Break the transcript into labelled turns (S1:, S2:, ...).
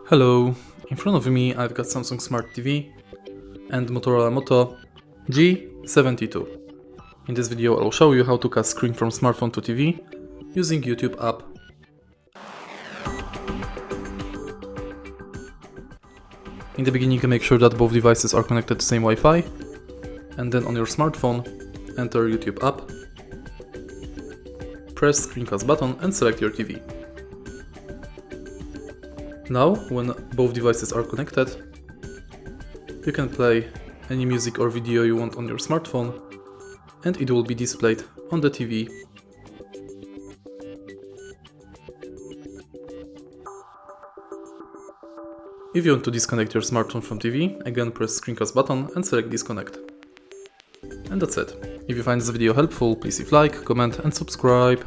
S1: Hello, in front of me I've got Samsung Smart TV and Motorola Moto E22. In this video I'll show you how to cast screen from smartphone to TV using YouTube app. In the beginning make sure that both devices are connected to same Wi-Fi, and then on your smartphone enter YouTube app, press screencast button and select your TV. Now, when both devices are connected, you can play any music or video you want on your smartphone and it will be displayed on the TV. If you want to disconnect your smartphone from TV, again press screencast button and select disconnect. And that's it. If you find this video helpful, please leave like, comment and subscribe.